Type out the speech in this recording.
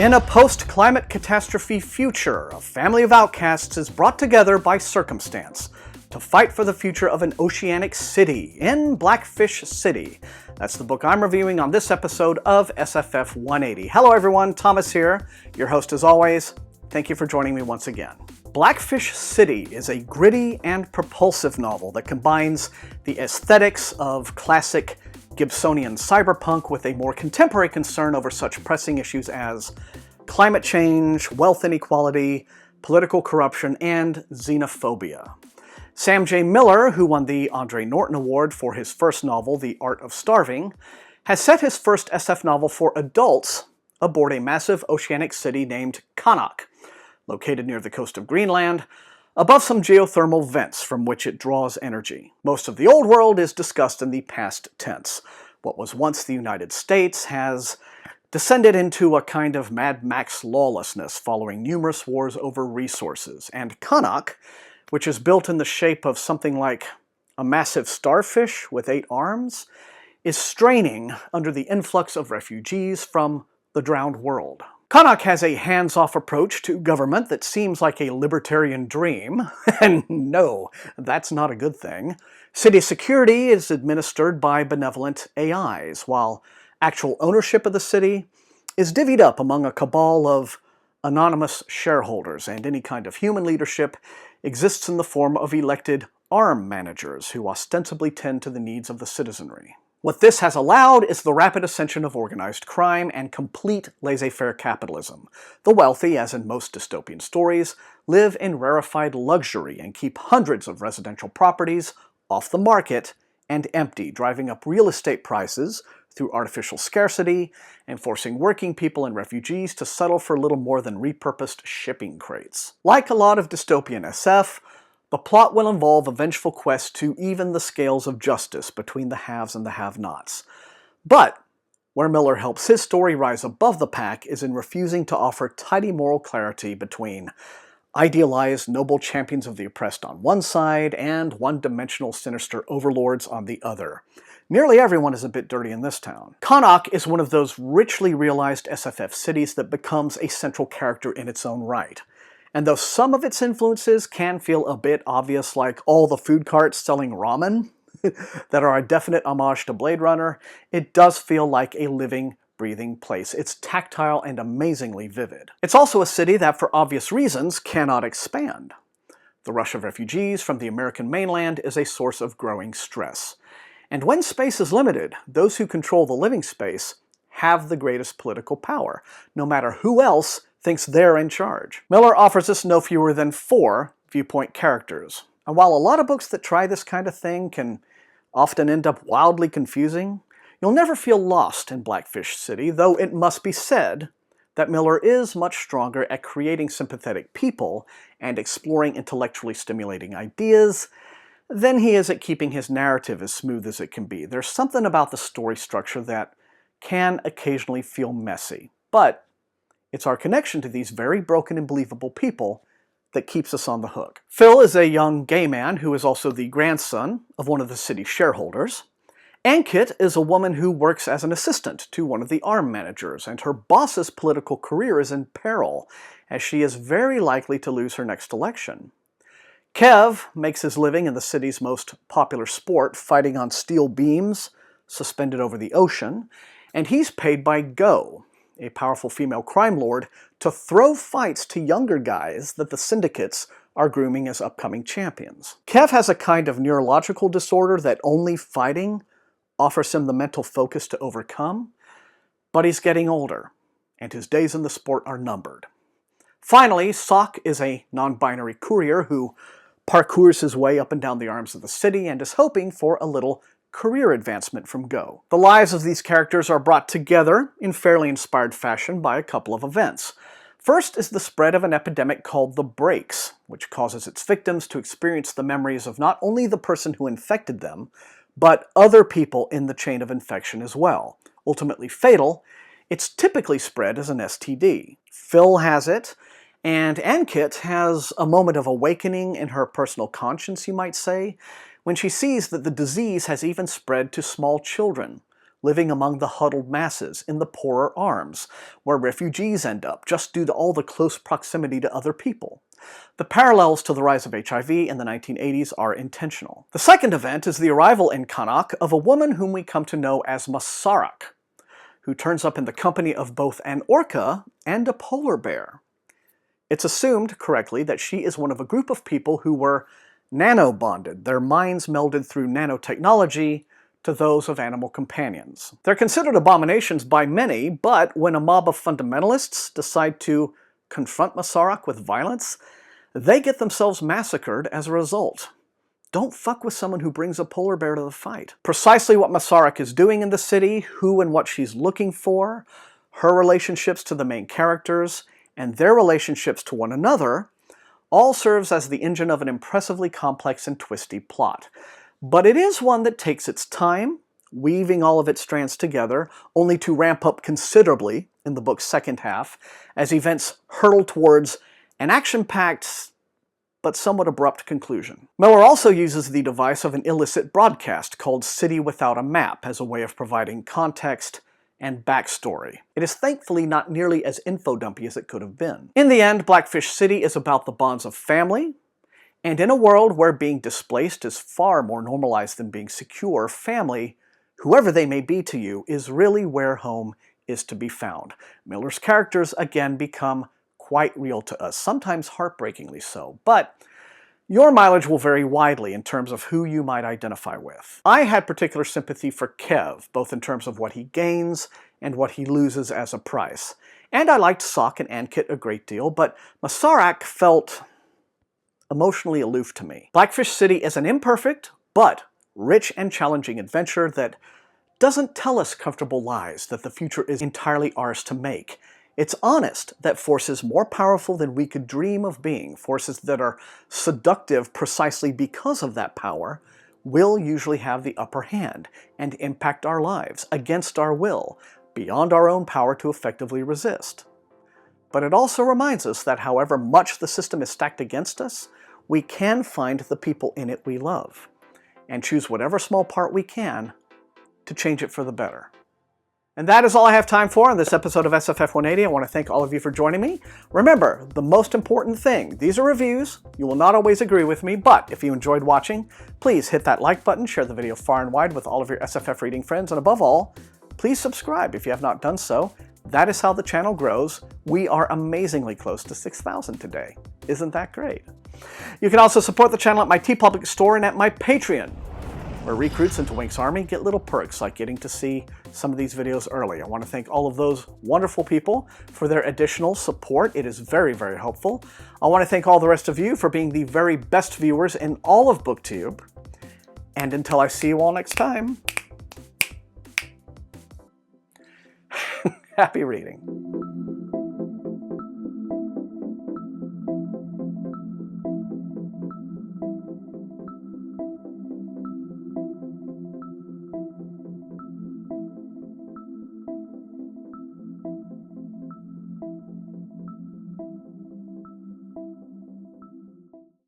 In a post-climate catastrophe future, a family of outcasts is brought together by circumstance to fight for the future of an oceanic city in Blackfish City. That's the book I'm reviewing on this episode of SFF180. Hello everyone, Thomas here, your host as always. Thank you for joining me once again. Blackfish City is a gritty and propulsive novel that combines the aesthetics of classic Gibsonian cyberpunk with a more contemporary concern over such pressing issues as climate change, wealth inequality, political corruption, and xenophobia. Sam J. Miller, who won the Andre Norton Award for his first novel, The Art of Starving, has set his first SF novel for adults aboard a massive oceanic city named Kanok, located near the coast of Greenland, above some geothermal vents from which it draws energy. Most of the old world is discussed in the past tense. What was once the United States has descended into a kind of Mad Max lawlessness following numerous wars over resources. And Kanok, which is built in the shape of something like a massive starfish with 8 arms, is straining under the influx of refugees from the drowned world. Kanok has a hands-off approach to government that seems like a libertarian dream, and no, that's not a good thing. City security is administered by benevolent AIs, while actual ownership of the city is divvied up among a cabal of anonymous shareholders, and any kind of human leadership exists in the form of elected arm managers who ostensibly tend to the needs of the citizenry. What this has allowed is the rapid ascension of organized crime and complete laissez-faire capitalism. The wealthy, as in most dystopian stories, live in rarefied luxury and keep hundreds of residential properties off the market and empty, driving up real estate prices through artificial scarcity and forcing working people and refugees to settle for little more than repurposed shipping crates. Like a lot of dystopian SF, the plot will involve a vengeful quest to even the scales of justice between the haves and the have-nots. But where Miller helps his story rise above the pack is in refusing to offer tidy moral clarity between idealized noble champions of the oppressed on one side and one-dimensional sinister overlords on the other. Nearly everyone is a bit dirty in this town. Kanok is one of those richly realized SFF cities that becomes a central character in its own right. And though some of its influences can feel a bit obvious, like all the food carts selling ramen that are a definite homage to Blade Runner, it does feel like a living, breathing place. It's tactile and amazingly vivid. It's also a city that, for obvious reasons, cannot expand. The rush of refugees from the American mainland is a source of growing stress. And when space is limited, those who control the living space have the greatest political power, no matter who else thinks they're in charge. Miller offers us no fewer than 4 viewpoint characters. And while a lot of books that try this kind of thing can often end up wildly confusing, you'll never feel lost in Blackfish City, though it must be said that Miller is much stronger at creating sympathetic people and exploring intellectually stimulating ideas than he is at keeping his narrative as smooth as it can be. There's something about the story structure that can occasionally feel messy, but it's our connection to these very broken and believable people that keeps us on the hook. Phil is a young gay man who is also the grandson of one of the city's shareholders. Ankit is a woman who works as an assistant to one of the arm managers, and her boss's political career is in peril, as she is very likely to lose her next election. Kev makes his living in the city's most popular sport, fighting on steel beams suspended over the ocean, and he's paid by Go, a powerful female crime lord, to throw fights to younger guys that the syndicates are grooming as upcoming champions. Kev has a kind of neurological disorder that only fighting offers him the mental focus to overcome, but he's getting older, and his days in the sport are numbered. Finally, Sok is a non-binary courier who parkours his way up and down the arms of the city and is hoping for a little career advancement from Go. The lives of these characters are brought together in fairly inspired fashion by a couple of events. First is the spread of an epidemic called the Breaks, which causes its victims to experience the memories of not only the person who infected them, but other people in the chain of infection as well. Ultimately fatal, it's typically spread as an STD. Phil has it, and Ankit has a moment of awakening in her personal conscience, you might say, when she sees that the disease has even spread to small children, living among the huddled masses in the poorer arms, where refugees end up just due to all the close proximity to other people. The parallels to the rise of HIV in the 1980s are intentional. The second event is the arrival in Kanok of a woman whom we come to know as Masaryk, who turns up in the company of both an orca and a polar bear. It's assumed, correctly, that she is one of a group of people who were nano-bonded, their minds melded through nanotechnology to those of animal companions. They're considered abominations by many, but when a mob of fundamentalists decide to confront Masaryk with violence, they get themselves massacred as a result. Don't fuck with someone who brings a polar bear to the fight. Precisely what Masaryk is doing in the city, who and what she's looking for, her relationships to the main characters, and their relationships to one another, all serves as the engine of an impressively complex and twisty plot. But it is one that takes its time, weaving all of its strands together, only to ramp up considerably in the book's second half, as events hurtle towards an action-packed but somewhat abrupt conclusion. Miller also uses the device of an illicit broadcast called City Without a Map as a way of providing context and backstory. It is thankfully not nearly as info-dumpy as it could have been. In the end, Blackfish City is about the bonds of family, and in a world where being displaced is far more normalized than being secure, family, whoever they may be to you, is really where home is to be found. Miller's characters again become quite real to us, sometimes heartbreakingly so, but your mileage will vary widely in terms of who you might identify with. I had particular sympathy for Kev, both in terms of what he gains and what he loses as a price. And I liked Sock and Ankit a great deal, but Masaryk felt emotionally aloof to me. Blackfish City is an imperfect, but rich and challenging adventure that doesn't tell us comfortable lies that the future is entirely ours to make. It's honest that forces more powerful than we could dream of being, forces that are seductive precisely because of that power, will usually have the upper hand and impact our lives against our will, beyond our own power to effectively resist. But it also reminds us that however much the system is stacked against us, we can find the people in it we love, and choose whatever small part we can to change it for the better. And that is all I have time for on this episode of SFF180. I want to thank all of you for joining me. Remember, the most important thing, these are reviews. You will not always agree with me, but if you enjoyed watching, please hit that like button, share the video far and wide with all of your SFF reading friends, and above all, please subscribe if you have not done so. That is how the channel grows. We are amazingly close to 6,000 today. Isn't that great? You can also support the channel at my TeePublic store and at my Patreon, where recruits into Wink's Army get little perks like getting to see some of these videos early. I want to thank all of those wonderful people for their additional support. It is very, very helpful. I want to thank all the rest of you for being the very best viewers in all of BookTube. And until I see you all next time, happy reading.